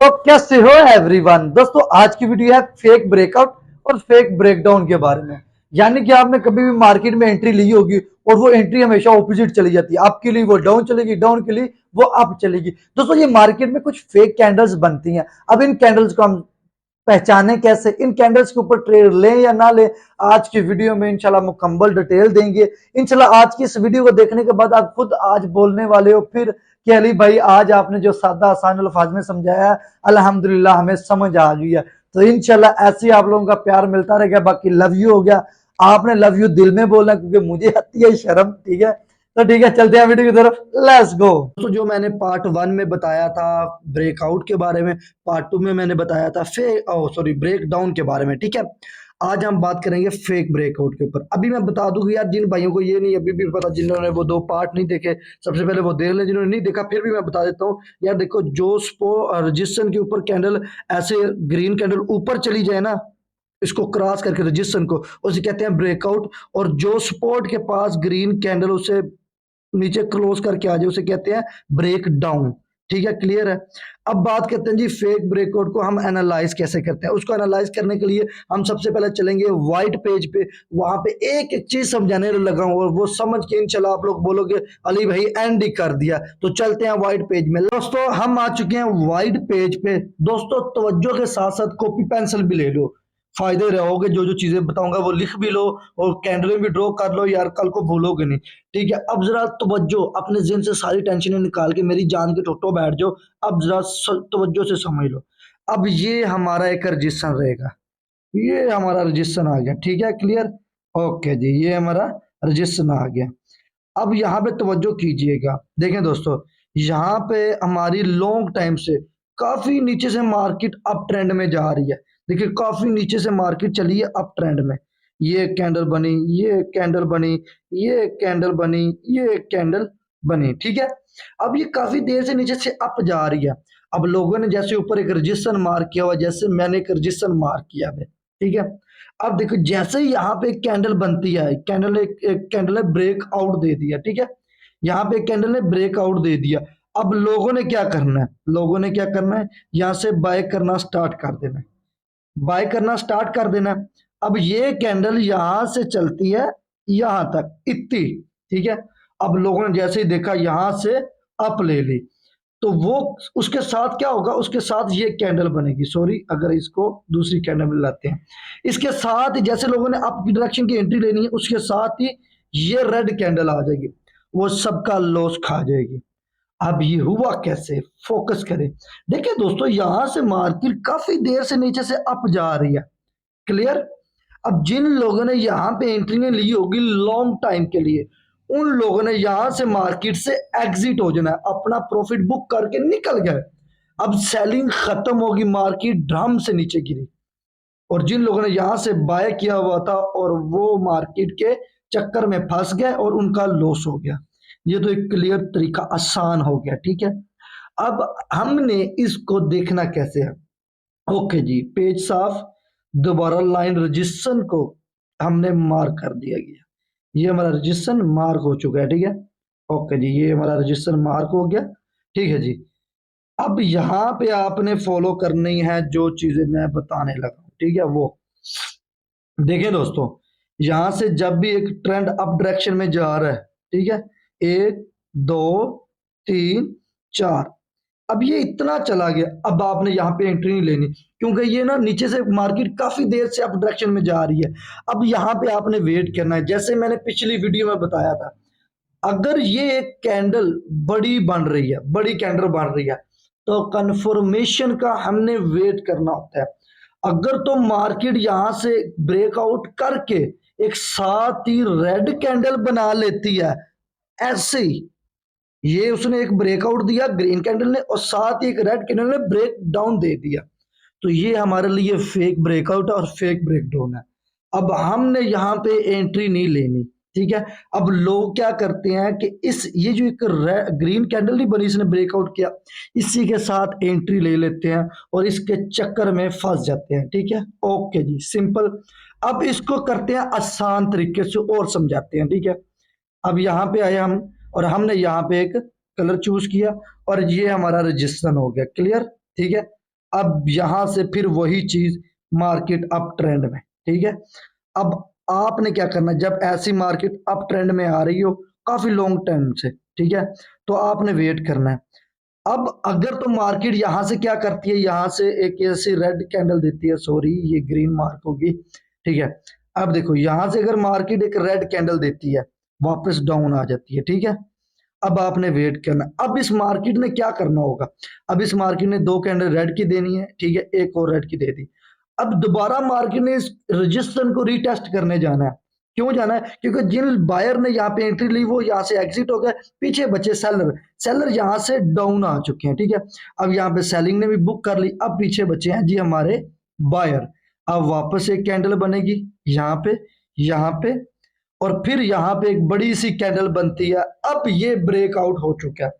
तो कैसे हो एवरीवन। दोस्तों आज की वीडियो है फेक ब्रेकआउट और फेक ब्रेकडाउन के बारे में। यानी कि आपने कभी भी मार्केट में एंट्री ली होगी और वो एंट्री हमेशा ऑपोजिट चली जाती है। आपके लिए वो डाउन चलेगी, डाउन के लिए वो अप चलेगी। दोस्तों ये मार्केट में कुछ फेक कैंडल्स बनती हैं। अब इन कैंडल्स को हम पहचाने कैसे, इन कैंडल्स के ऊपर ट्रेड लें या ना लें, आज की वीडियो में इंशाल्लाह मुकम्मल डिटेल देंगे। इंशाल्लाह आज की इस वीडियो को देखने के बाद आप खुद आज बोलने वाले हो फिर कि अली भाई आज आपने जो सादा आसान अल्फाज में समझाया है अल्हम्दुलिल्लाह हमें समझ आ गई है। तो इंशाल्लाह ऐसे ही आप लोगों का प्यार मिलता रहेगा। बाकी लव यू हो गया, आपने लव यू दिल में बोलना क्योंकि मुझे आती है शर्म। ठीक है, तो ठीक है चलते हैं वीडियो की तरफ, लेट्स गो। तो जो मैंने पार्ट 1 में बताया था ब्रेकआउट के बारे में, पार्ट 2 में मैंने बताया था ब्रेक डाउन के बारे में। ठीक है, आज हम बात करेंगे फेक ब्रेकआउट के ऊपर। अभी मैं बता दूं कि यार जिन भाइयों को ये नहीं अभी भी पता, जिन्होंने वो 2 पार्ट नहीं देखे, सबसे पहले वो देख ले। जिन्होंने नहीं देखा फिर भी मैं बता देता हूँ यार, देखो जो स्पो रजिस्ट्रेशन के ऊपर कैंडल ऐसे ग्रीन कैंडल ऊपर चली जाए ना, इसको क्रॉस करके रजिस्ट्रेशन को, उसे कहते हैं ब्रेकआउट। और जो सपोर्ट के पास ग्रीन कैंडल उसे नीचे क्लोज करके आ जाए उसे कहते हैं ब्रेक डाउन। ठीक है, क्लियर है। अब बात करते हैं जी फेक ब्रेकआउट को हम एनालाइज कैसे करते हैं। उसको एनालाइज करने के लिए हम सबसे पहले चलेंगे व्हाइट पेज पे, वहां पे एक एक चीज समझाने लगा हूं और वो समझ के इंशाल्लाह आप लोग बोलोगे अली भाई एंड ही कर दिया। तो चलते हैं व्हाइट पेज में। दोस्तों हम आ चुके हैं व्हाइट पेज पे। दोस्तों तवज्जो के साथ साथ कॉपी पेंसिल भी ले लो, फायदे रहोगे। जो जो चीजें बताऊंगा वो लिख भी लो और कैंडल भी ड्रॉ कर लो यार, कल को भूलोगे नहीं। ठीक है, अब जरा तवज्जो, अपने जिन से सारी टेंशनें निकाल के मेरी जान के टोटो बैठ जाओ। अब जरा तवज्जो से समझ लो। अब ये हमारा एक रजिस्टर रहेगा, ये हमारा रजिस्टर आ गया। ठीक है, क्लियर। ओके जी, ये हमारा रजिस्टर आ गया। अब यहाँ पे तवज्जो कीजिएगा, देखें दोस्तों, यहाँ पे हमारी लॉन्ग टाइम से काफी नीचे से मार्केट अप ट्रेंड में जा रही है। देखिए काफी नीचे से मार्केट चली है अप ट्रेंड में। ये कैंडल बनी, ये कैंडल बनी, ये कैंडल बनी, ये कैंडल बनी। ठीक है, अब ये काफी देर से नीचे से अप जा रही है। अब लोगों ने जैसे ऊपर एक रजिस्टर मार्क किया हुआ, जैसे मैंने एक रजिस्टर मार्क किया है। ठीक है, अब देखो जैसे ही यहाँ पे एक कैंडल बनती है, कैंडल ने एक कैंडल ने ब्रेक आउट दे दिया। ठीक है, यहाँ पे कैंडल ने ब्रेक आउट दे दिया। अब लोगों ने क्या करना है, लोगों ने क्या करना है, यहाँ से बाय करना स्टार्ट कर देना है, बाय करना स्टार्ट कर देना है। अब ये कैंडल यहां से चलती है यहां तक इतनी। ठीक है, अब लोगों ने जैसे ही देखा यहां से अप ले ली, तो वो उसके साथ क्या होगा, उसके साथ ये कैंडल बनेगी। सॉरी, अगर इसको दूसरी कैंडल में लाते हैं, इसके साथ ही जैसे लोगों ने अप की डायरेक्शन की एंट्री लेनी है, उसके साथ ही ये रेड कैंडल आ जाएगी, वो सबका लॉस खा जाएगी। अब ये हुआ कैसे, फोकस करें। देखिए दोस्तों, यहां से मार्केट काफी देर से नीचे से अप जा रही है, क्लियर। अब जिन लोगों ने यहां पे एंट्री ने ली होगी लॉन्ग टाइम के लिए, उन लोगों ने यहां से मार्केट से एग्जिट हो जाना है, अपना प्रॉफिट बुक करके निकल गए। अब सेलिंग खत्म होगी, मार्केट ड्रम से नीचे गिरी। और जिन लोगों ने यहां से बाय किया हुआ था और वो मार्केट के चक्कर में फंस गए और उनका लॉस हो गया। ये तो एक क्लियर तरीका, आसान हो गया। ठीक है, अब हमने इसको देखना कैसे है। ओके जी, पेज साफ। दोबारा लाइन रजिस्ट्रेशन को हमने मार्क कर दिया गया, ये हमारा रजिस्ट्रेशन मार्क हो चुका है। ठीक है, ओके जी, ये हमारा रजिस्ट्रेशन मार्क हो गया। ठीक है जी, अब यहाँ पे आपने फॉलो करनी है जो चीजें मैं बताने लगा हूं। ठीक है, वो देखें दोस्तों, यहां से जब भी एक ट्रेंड अप डायरेक्शन में जा रहा है, ठीक है, 1 2 3 4, अब ये इतना चला गया, अब आपने यहाँ पे एंट्री नहीं लेनी क्योंकि ये ना नीचे से मार्केट काफी देर से अप डायरेक्शन में जा रही है। अब यहाँ पे आपने वेट करना है, जैसे मैंने पिछली वीडियो में बताया था। अगर ये एक कैंडल बड़ी बन रही है, बड़ी कैंडल बन रही है, तो कंफर्मेशन का हमने वेट करना होता है। अगर तो मार्केट यहां से ब्रेकआउट करके एक साथ ही रेड कैंडल बना लेती है, ऐसे ही ये उसने एक ब्रेकआउट दिया ग्रीन कैंडल ने और साथ ही एक रेड कैंडल ने ब्रेक डाउन दे दिया, तो ये हमारे लिए फेक ब्रेकआउट और फेक ब्रेकडाउन है। अब हमने यहाँ पे एंट्री नहीं लेनी। ठीक है, अब लोग क्या करते हैं कि इस ये जो एक ग्रीन कैंडल नहीं बनी, इसने ब्रेकआउट किया, इसी के साथ एंट्री ले लेते हैं और इसके चक्कर में फंस जाते हैं। ठीक है, ओके जी, सिंपल। अब इसको करते हैं आसान तरीके से और समझाते हैं। ठीक है, अब यहाँ पे आए हम और हमने यहाँ पे एक कलर चूज किया और ये हमारा रजिस्ट्रेशन हो गया, क्लियर। ठीक है, अब यहां से फिर वही चीज मार्केट अप ट्रेंड में, ठीक है। अब आपने क्या करना है, जब ऐसी मार्केट अप ट्रेंड में आ रही हो काफी लॉन्ग टाइम से, ठीक है, तो आपने वेट करना है। अब अगर तो मार्केट यहां से क्या करती है, यहां से एक ऐसी रेड कैंडल देती है, सॉरी ये ग्रीन मार्क होगी, ठीक है। अब देखो यहां से अगर मार्केट एक रेड कैंडल देती है, वापस डाउन आ जाती है, ठीक है। अब आपने वेट करना। अब इस मार्केट ने क्या करना होगा, अब इस मार्केट ने दो कैंडल रेड की देनी है, ठीक है, एक और रेड की दे दी। अब दोबारा मार्केट ने इस रजिस्टेंस को रीटेस्ट करने जाना है। क्यों जाना है, क्योंकि जिन बायर ने यहाँ पे एंट्री ली वो यहाँ से एग्जिट हो गए, पीछे बचे सेलर, सेलर यहाँ से डाउन आ चुके हैं, ठीक है। अब यहाँ पे सेलिंग ने भी बुक कर ली, अब पीछे बचे हैं जी हमारे बायर। अब वापस एक कैंडल बनेगी यहाँ पे, और फिर यहां पे एक बड़ी सी कैंडल बनती है। अब ये ब्रेकआउट हो चुका है।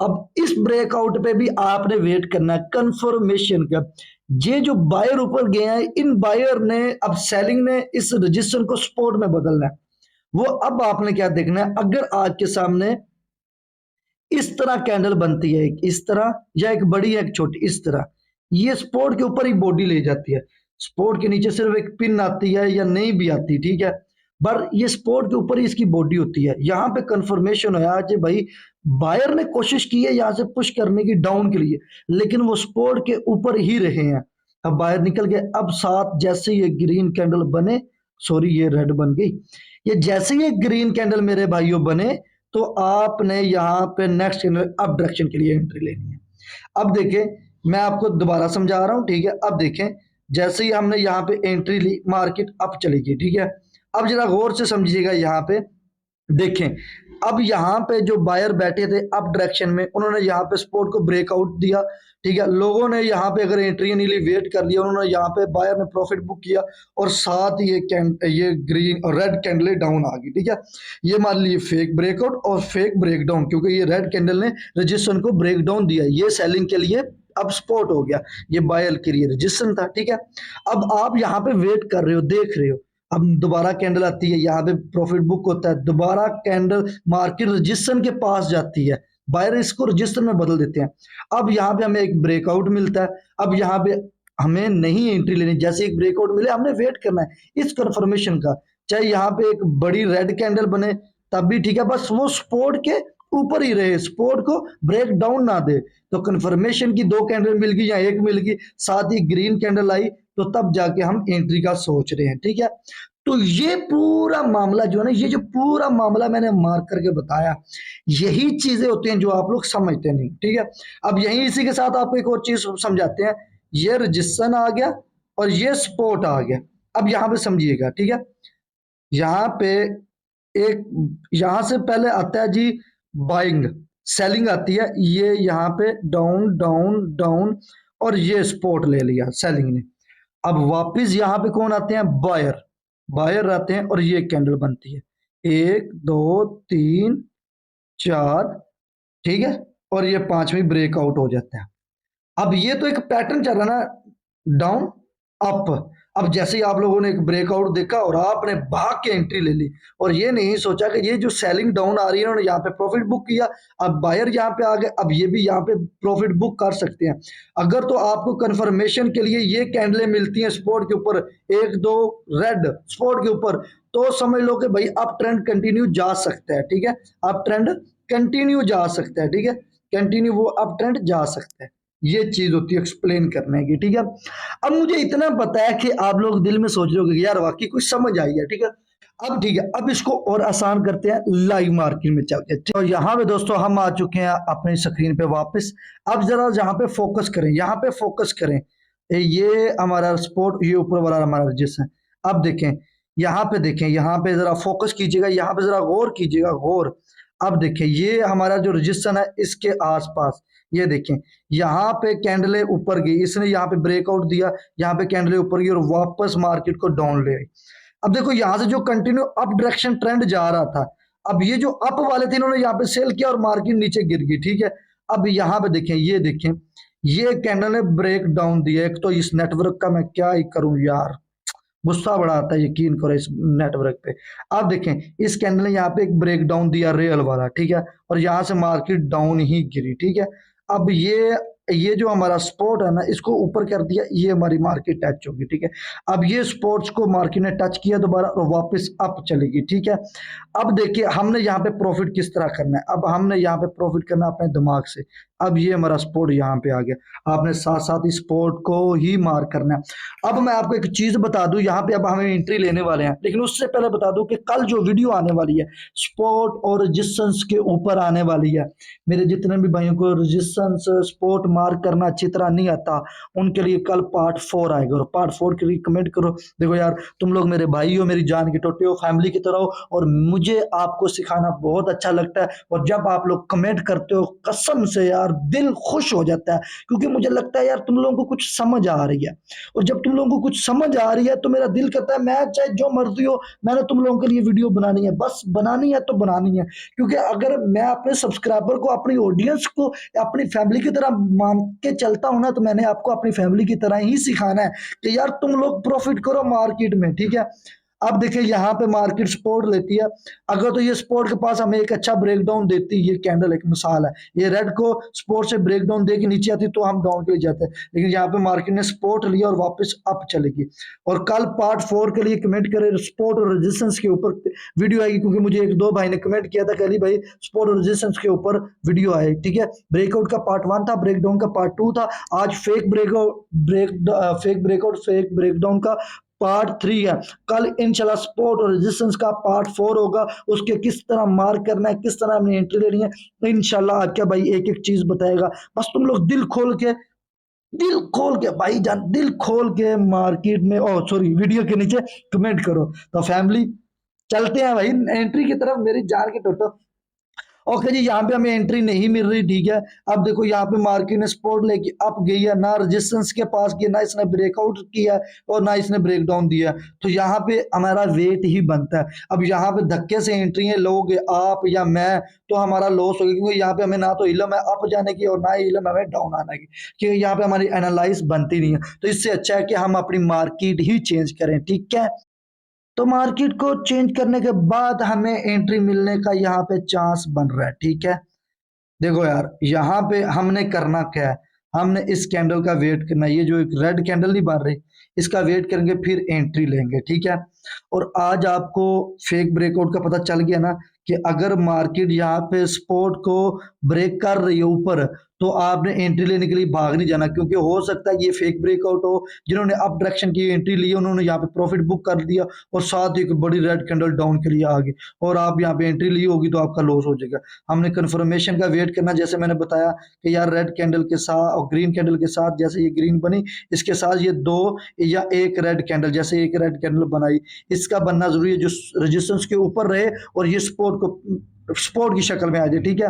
अब इस ब्रेकआउट पे भी आपने वेट करना है कंफर्मेशन का। ये जो बायर ऊपर गए हैं, इन बायर ने अब सेलिंग ने इस रजिस्टर को सपोर्ट में बदलना है। वो अब आपने क्या देखना है, अगर आपके सामने इस तरह कैंडल बनती है, एक इस तरह या एक बड़ी एक छोटी इस तरह, ये सपोर्ट के ऊपर ही बॉडी ले जाती है। सपोर्ट के नीचे सिर्फ एक पिन आती है या नहीं भी आती, ठीक है, पर ये सपोर्ट के ऊपर ही इसकी बॉडी होती है। यहां पे कंफर्मेशन होया कि भाई बायर ने कोशिश की है यहां से पुश करने की डाउन के लिए, लेकिन वो सपोर्ट के ऊपर ही रहे हैं। अब बायर निकल गए। अब साथ जैसे ये ग्रीन कैंडल बने, सॉरी ये रेड बन गई, ये जैसे ये ग्रीन कैंडल मेरे भाइयों बने, तो आपने यहाँ पे नेक्स्ट कैंडल अप डायरेक्शन के लिए एंट्री लेनी है। अब देखें मैं आपको दोबारा समझा रहा हूं, ठीक है। अब देखें जैसे ही हमने यहाँ पे एंट्री ली, मार्केट अप चली गई, ठीक है। अब जरा गौर से समझिएगा, यहाँ पे देखें, अब यहाँ पे जो बायर बैठे थे अप डायरेक्शन में, उन्होंने यहाँ पे सपोर्ट को ब्रेकआउट दिया, ठीक है। लोगों ने यहाँ पे अगर एंट्री नहीं ली, वेट कर लिया, उन्होंने यहाँ पे बायर ने प्रॉफिट बुक किया, और साथ ये ग्रीन और रेड कैंडल डाउन आ गई, ठीक है। ये मान लीजिए फेक ब्रेकआउट और फेक ब्रेकडाउन, क्योंकि ये रेड कैंडल ने रजिस्टर को ब्रेकडाउन दिया, ये सेलिंग के लिए अब सपोर्ट हो गया, ये बायर के लिए रजिस्टर था, ठीक है। अब आप यहाँ पे वेट कर रहे हो, देख रहे हो, अब दोबारा कैंडल आती है, यहाँ पे प्रॉफिट बुक होता है, दोबारा कैंडल मार्केट रजिस्टर के पास जाती है, बायर इसको रजिस्टर में बदल देते हैं। अब यहाँ पे हमें एक ब्रेकआउट मिलता है। अब यहाँ पे हमें नहीं एंट्री लेनी, जैसे एक ब्रेकआउट मिले हमने वेट करना है इस कंफर्मेशन का, चाहे यहाँ पे एक बड़ी रेड कैंडल बने तब भी ठीक है, बस वो सपोर्ट के ऊपर ही रहे, सपोर्ट को ब्रेक डाउन ना दे। तो कंफर्मेशन की दो कैंडल मिल गई या एक मिल गई, साथ ही ग्रीन कैंडल आई, तो तब जाके हम एंट्री का सोच रहे हैं, ठीक है। तो ये पूरा मामला जो है ना, ये जो पूरा मामला मैंने मार्क करके बताया, यही चीजें होती हैं जो आप लोग समझते नहीं, ठीक है। अब यही इसी के साथ आपको एक और चीज समझाते हैं। ये रजिस्ट्रेशन आ गया और ये सपोर्ट आ गया। अब यहां पे समझिएगा, ठीक है। यहाँ पे एक, यहां से पहले आता है जी बाइंग, सेलिंग आती है, ये यहाँ पे डाउन डाउन डाउन, और ये सपोर्ट ले लिया सेलिंग ने। अब वापस यहाँ पे कौन आते हैं, बायर, बायर आते हैं, और ये कैंडल बनती है, एक दो तीन चार, ठीक है, और ये पांचवी ब्रेकआउट हो जाता है। अब ये तो एक पैटर्न चल रहा है ना, डाउन अप। अब जैसे ही आप लोगों ने एक ब्रेकआउट देखा और आपने भाग के एंट्री ले ली, और ये नहीं सोचा कि ये जो सेलिंग डाउन आ रही है, उन्होंने यहाँ पे प्रॉफिट बुक किया, अब बायर यहाँ पे आ गए, अब ये भी यहाँ पे प्रॉफिट बुक कर सकते हैं। अगर तो आपको कंफर्मेशन के लिए ये कैंडलें मिलती हैं सपोर्ट के ऊपर, एक दो रेड सपोर्ट के ऊपर, तो समझ लो कि भाई अब ट्रेंड कंटिन्यू जा सकता है, ठीक है। अब ट्रेंड कंटिन्यू जा सकता है, ठीक है, कंटिन्यू वो अब ट्रेंड जा सकता है। ये चीज होती है एक्सप्लेन करने की, ठीक है। अब मुझे इतना पता है कि आप लोग दिल में सोच रहे हो कि यार वाकई कुछ समझ आई है, ठीक है। अब ठीक है, अब इसको और आसान करते हैं, लाइव मार्केट में चलते हैं। तो यहाँ पे दोस्तों हम आ चुके हैं अपनी स्क्रीन पे वापस। अब जरा यहाँ पे फोकस करें, यहाँ पे फोकस करें, ये हमारा स्पोर्ट, ये ऊपर वाला हमारा रजिस्टर है। अब देखें यहाँ पे, देखें यहाँ पे जरा फोकस कीजिएगा, यहाँ पे जरा गौर कीजिएगा, गौर। अब देखें ये हमारा जो रजिस्टर है इसके आसपास, ये देखें यहाँ पे कैंडलें ऊपर गई, इसने यहाँ पे ब्रेकआउट दिया, यहाँ पे कैंडलें ऊपर गई और वापस मार्केट को डाउन ले आई। अब देखो यहाँ से जो कंटिन्यू अप डायरेक्शन ट्रेंड जा रहा था, अब ये जो अप वाले थे इन्होंने यहाँ पे सेल किया और मार्केट नीचे गिर गई, ठीक है। अब यहाँ पे देखें, ये देखें ये कैंडल ने ब्रेक डाउन दिया। एक तो इस नेटवर्क का मैं क्या ही करूं यार, गुस्सा बड़ा आता है, यकीन करो इस नेटवर्क पे। आप देखें इस कैंडल ने यहाँ पे एक ब्रेकडाउन दिया रियल वाला, ठीक है, और यहाँ से मार्केट डाउन ही गिरी, ठीक है। अब ये ये जो हमारा सपोर्ट है ना, इसको ऊपर कर दिया, ये हमारी मार्केट टच होगी, ठीक है। अब ये सपोर्ट्स को मार्केट ने टच किया दोबारा और वापस अप चलेगी, ठीक है। अब देखिए हमने यहाँ पे प्रॉफिट किस तरह करना है, अब हमने यहाँ पे प्रॉफिट करना है अपने दिमाग से। अब ये हमारा सपोर्ट यहाँ पे आ गया, आपने साथ साथ इस सपोर्ट को ही मार करना है। अब मैं आपको एक चीज बता दूं, यहाँ पे अब हमें एंट्री लेने वाले हैं, लेकिन उससे पहले बता दूं कि कल जो वीडियो आने वाली है सपोर्ट और रेजिस्टेंस के ऊपर आने वाली है। मेरे जितने भी भाइयों को रेजिस्टेंस सपोर्ट मार्क करना अच्छी तरह नहीं आता, उनके लिए कल पार्ट 4 आएगा, और पार्ट 4 के लिए कमेंट करो। देखो यार, तुम लोग मेरे भाई हो, मेरी जान के टोटे हो, फैमिली की तरह हो, और मुझे आपको सिखाना बहुत अच्छा लगता है। और जब आप लोग कमेंट करते हो, कसम से यार दिल खुश हो जाता है, क्योंकि मुझे लगता है यार तुम लोगों को कुछ समझ आ रही है। और जब तुम लोगों को कुछ समझ आ रही है तो मेरा दिल करता है मैं चाहे जो मर्जी हो, मैंने तुम लोगों के लिए वीडियो बनानी है, बस बनानी है तो बनानी है। क्योंकि अगर मैं अपने सब्सक्राइबर को, अपनी ऑडियंस को अपनी फैमिली की तरह मान के चलता हूं ना, तो मैंने आपको अपनी फैमिली की तरह ही सिखाना है कि यार तुम लोग प्रॉफिट करो मार्केट में, ठीक है। अब देखिए यहाँ पे मार्केट सपोर्ट लेती है, अगर तो ये सपोर्ट के पास हमें एक अच्छा ब्रेकडाउन देती है, ये कैंडल एक मिसाल है, ये रेड को सपोर्ट से ब्रेकडाउन दे के नीचे आती तो हम डाउन के लिए जाते हैं, लेकिन यहाँ पे मार्केट ने सपोर्ट लिया और वापस अप चलेगी। और कल पार्ट 4 के लिए कमेंट करें, सपोर्ट और रेजिस्टेंस के ऊपर वीडियो आएगी, क्योंकि मुझे एक दो भाई ने कमेंट किया था कि भाई सपोर्ट और रेजिस्टेंस के ऊपर वीडियो आए, ठीक है। ब्रेकआउट का पार्ट 1 था, ब्रेकडाउन का पार्ट 2 था, आज फेक ब्रेकआउट फेक ब्रेकडाउन का पार्ट 3 है। कल इंशाल्लाह सपोर्ट और रेजिस्टेंस का पार्ट 4 होगा, उसके किस तरह मार्क करना है, किस तरह हमने एंट्री लेनी है, तो इंशाल्लाह क्या भाई एक एक चीज बताएगा। बस तुम लोग दिल खोल के भाई जान, दिल खोल के मार्केट में, ओ सॉरी, वीडियो के नीचे कमेंट करो। तो फैमिली चलते हैं भाई एंट्री की तरफ, मेरी जान के टोटो। ओके जी, यहाँ पे हमें एंट्री नहीं मिल रही, ठीक है। अब देखो यहाँ पे मार्केट ने सपोर्ट लेके अप गई है, ना रेजिस्टेंस के पास गई, ना इसने ब्रेकआउट किया और ना इसने ब्रेकडाउन दिया, तो यहाँ पे हमारा वेट ही बनता है। अब यहाँ पे धक्के से एंट्री है लोगे आप या मैं, तो हमारा लॉस होगा, क्योंकि यहाँ पे हमें ना तो इलम है अप जाने की और ना ही इलम हमें डाउन आने की, क्योंकि यहाँ पे हमारी एनालाइज बनती नहीं है। तो इससे अच्छा है कि हम अपनी मार्केट ही चेंज करें, ठीक है। तो मार्केट को चेंज करने के बाद हमें एंट्री मिलने का यहाँ पे चांस बन रहा है, ठीक है। देखो यार, यहाँ पे हमने करना क्या है, हमने इस कैंडल का वेट करना है, ये जो एक रेड कैंडल नहीं बन रही, इसका वेट करेंगे, फिर एंट्री लेंगे, ठीक है। और आज आपको फेक ब्रेकआउट का पता चल गया ना, कि अगर मार्केट यहाँ पे सपोर्ट को ब्रेक कर रही है ऊपर, तो आपने एंट्री लेने के लिए भाग नहीं जाना, क्योंकि हो सकता है कि ये फेक ब्रेकआउट हो, जिन्होंने अप डायरेक्शन की एंट्री ली उन्होंने यहाँ पे प्रॉफिट बुक कर दिया और साथ ही एक बड़ी रेड कैंडल डाउन के लिए आ गई, और आप यहाँ पे एंट्री ली होगी तो आपका लॉस हो जाएगा। हमने कंफर्मेशन का वेट करना, जैसे मैंने बताया कि यार रेड कैंडल के साथ और ग्रीन कैंडल के साथ, जैसे ये ग्रीन बनी, इसके साथ ये दो या एक रेड कैंडल, जैसे एक रेड कैंडल बनाई, इसका बनना जरूरी है जो रेजिस्टेंस के ऊपर रहे और ये स्पोर्ट की शक्ल में आ जाए, ठीक है।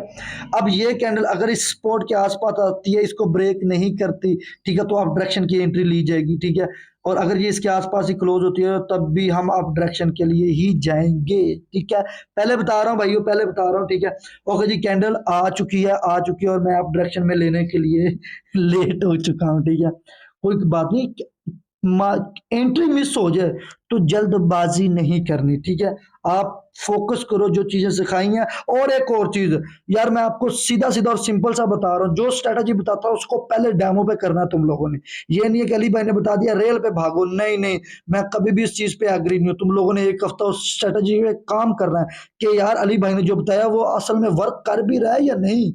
अब ये कैंडल अगर इस स्पोर्ट के आसपास आती है, इसको ब्रेक नहीं करती, ठीक है, तो अप डायरेक्शन की एंट्री ली जाएगी, ठीक है। और अगर ये इसके आसपास ही क्लोज होती है तब भी हम अप डायरेक्शन के लिए ही जाएंगे, ठीक है। पहले बता रहा हूँ भाइयों, पहले बता रहा हूँ, ठीक है। ओके जी, कैंडल आ चुकी है और मैं अप डायरेक्शन में लेने के लिए लेट हो चुका हूँ, ठीक है। कोई बात नहीं, एंट्री मिस हो जाए तो जल्दबाजी नहीं करनी, ठीक है। आप फोकस करो जो चीजें सिखाई हैं। और एक और चीज यार, मैं आपको सीधा सीधा और सिंपल सा बता रहा हूँ, जो स्ट्रेटजी बताता हूँ उसको पहले डेमो पे करना है तुम लोगों ने। ये नहीं है कि अली भाई ने बता दिया रेल पे भागो, नहीं नहीं, मैं कभी भी इस चीज पे एग्री नहीं हूँ। तुम लोगों ने एक हफ्ता उस स्ट्रेटजी पे काम करना है कि यार अली भाई ने जो बताया वो असल में वर्क कर भी रहा है या नहीं,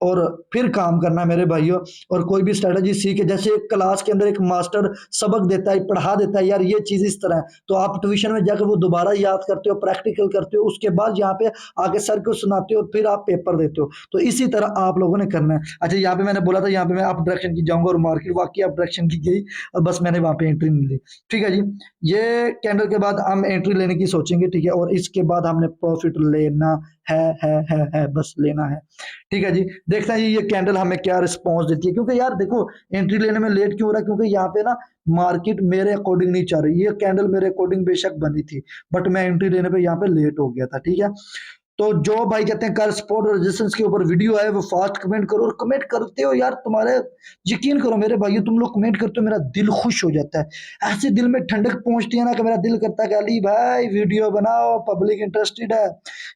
और फिर काम करना है मेरे भाइयों। और कोई भी स्ट्रेटजी सीखे, जैसे एक क्लास के अंदर एक मास्टर सबक देता है, पढ़ा देता है, यार ये चीज इस तरह है, तो आप ट्यूशन में जाकर वो दोबारा याद करते हो, प्रैक्टिकल करते हो, उसके बाद यहाँ पे आगे सर को सुनाते हो, फिर आप पेपर देते हो। तो इसी तरह आप लोगों ने करना है। अच्छा, यहाँ पे मैंने बोला था यहाँ पे मैं अप डायरेक्शन की जाऊंगा और मार्केट वाकई अप डायरेक्शन की गई, और बस मैंने वहां पे एंट्री नहीं ली, ठीक है जी। ये कैंडल के बाद हम एंट्री लेने की सोचेंगे, ठीक है, और इसके बाद हमने प्रॉफिट लेना है, बस लेना है, ठीक है जी। देखते हैं जी ये कैंडल हमें क्या रिस्पॉन्स देती है, क्योंकि यार देखो एंट्री लेने में लेट क्यों हो रहा है, क्योंकि यहाँ पे ना मार्केट मेरे अकॉर्डिंग नहीं चल रही, ये कैंडल मेरे अकॉर्डिंग बेशक बनी थी, बट मैं एंट्री लेने पे यहाँ पे लेट हो गया था, ठीक है। तो जो भाई कहते हैं कर सपोर्ट और रेजिस्टेंस के ऊपर वीडियो है वो फास्ट कमेंट करो, और कमेंट करते हो यार, तुम्हारे यकीन करो मेरे भाइयों, तुम लोग कमेंट करते हो मेरा दिल खुश हो जाता है। ऐसे दिल में ठंडक पहुंचती है ना कि मेरा दिल करता है कि अली भाई वीडियो बनाओ, पब्लिक इंटरेस्टेड है।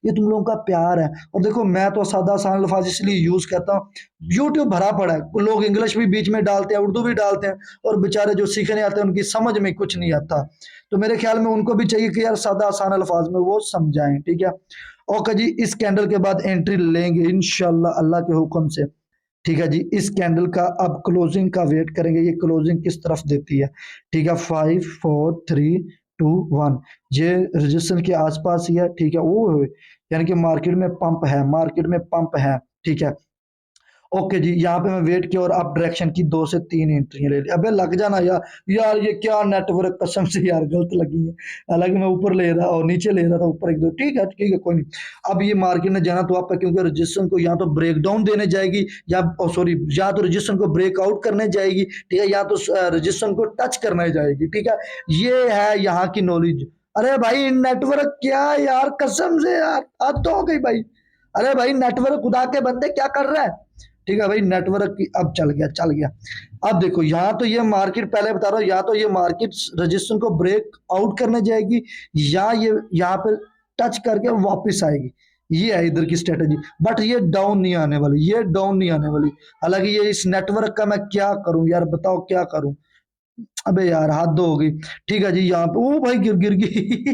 ये तुम लोगों का प्यार है। और देखो मैं तो सादा आसान अल्फाज इसलिए यूज करता हूँ, यूट्यूब भरा पड़ा है, लोग इंग्लिश भी बीच में डालते हैं, उर्दू भी डालते हैं, और बेचारे जो सीखने आते हैं उनकी समझ में कुछ नहीं आता। तो मेरे ख्याल में उनको भी चाहिए कि यार सादा आसान अल्फाज में वो समझाएं, ठीक है। ओके जी, इस कैंडल के बाद एंट्री लेंगे इंशाल्लाह अल्लाह के हुक्म से, ठीक है जी। इस कैंडल का अब क्लोजिंग का वेट करेंगे, ये क्लोजिंग किस तरफ देती है, ठीक है। 5 4 3 2 1, ये रजिस्टर के आसपास ही है, ठीक है। वो यानी कि मार्केट में पंप है, मार्केट में पंप है, ठीक है। ओके जी, यहाँ पे मैं वेट किया और अप डायरेक्शन की 2 से 3 एंट्रियां ले ली। अबे लग जाना यार, यार ये क्या नेटवर्क, कसम से यार गलत लगी है। हालांकि मैं ऊपर ले रहा और नीचे ले रहा था, ऊपर एक दो, ठीक है कोई नहीं। अब ये मार्केट में जाना तो आपका, क्योंकि रजिस्टर को या तो ब्रेकडाउन देने जाएगी, या सॉरी, या तो रजिस्टर को ब्रेकआउट करने जाएगी, ठीक है, या तो रजिस्टर को टच करने जाएगी, ठीक है। ये है यहाँ की नॉलेज। अरे भाई नेटवर्क क्या यार, कसम से यार हद तो हो गई भाई। अरे भाई नेटवर्क खुदा के बंदे क्या कर रहा है, ठीक है भाई। नेटवर्क की अब चल गया चल गया। अब देखो यहाँ तो ये मार्केट, पहले बता रहा हूँ, या तो ये मार्केट रजिस्टर को ब्रेक आउट करने जाएगी, या ये यहाँ पे टच करके वापस आएगी। ये है इधर की स्ट्रेटेजी, बट ये डाउन नहीं आने वाली, ये डाउन नहीं आने वाली। हालांकि ये इस नेटवर्क का मैं क्या करूं यार, बताओ क्या करूं। अबे यार हद हो गई। ठीक है जी, यहाँ पे ओ भाई गिर गिर गई।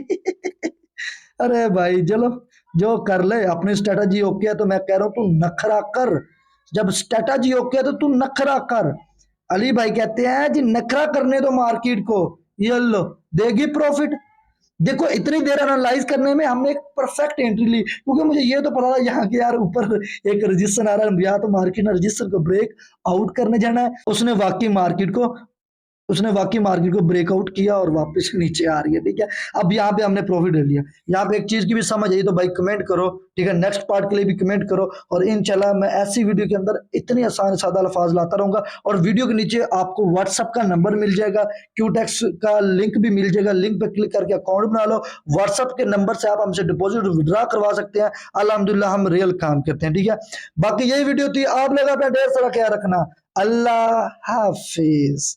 अरे भाई चलो, जो कर ले, अपनी स्ट्रेटजी ओके है तो मैं कह रहा हूं तू नखरा कर। जब स्ट्रेटजी ओके है तो तू नखरा कर। अली भाई कहते हैं जी नखरा करने दो मार्केट को, ये लो देगी प्रॉफिट। देखो इतनी देर एनालाइज करने में हमने एक परफेक्ट एंट्री ली, क्योंकि मुझे ये तो पता था यहाँ के यार ऊपर एक रजिस्टर आ रहा है, या तो मार्केट ने रजिस्टर को ब्रेक आउट करने जाना है। उसने वाकई मार्केट को ब्रेकआउट किया और वापस नीचे आ रही है, ठीक है। अब यहाँ पे हमने प्रॉफिट ले लिया। यहाँ पे एक चीज की भी समझ आई तो भाई कमेंट करो, ठीक है। नेक्स्ट पार्ट के लिए भी कमेंट करो, और इंशाल्लाह मैं ऐसी वीडियो के अंदर इतनी आसान सादा अल्फाज लाता रहूंगा। और वीडियो के नीचे आपको व्हाट्सएप का नंबर मिल जाएगा, क्यूटेक्स का लिंक भी मिल जाएगा, लिंक पे क्लिक करके अकाउंट बना लो। व्हाट्सएप के नंबर से आप हमसे डिपॉजिट विड्रॉ करवा सकते हैं। अल्हम्दुलिल्लाह हम रियल काम करते हैं, ठीक है। बाकी यही वीडियो थी, आप लोग अपना ढेर सारा ख्याल रखना। अल्लाह हाफिज।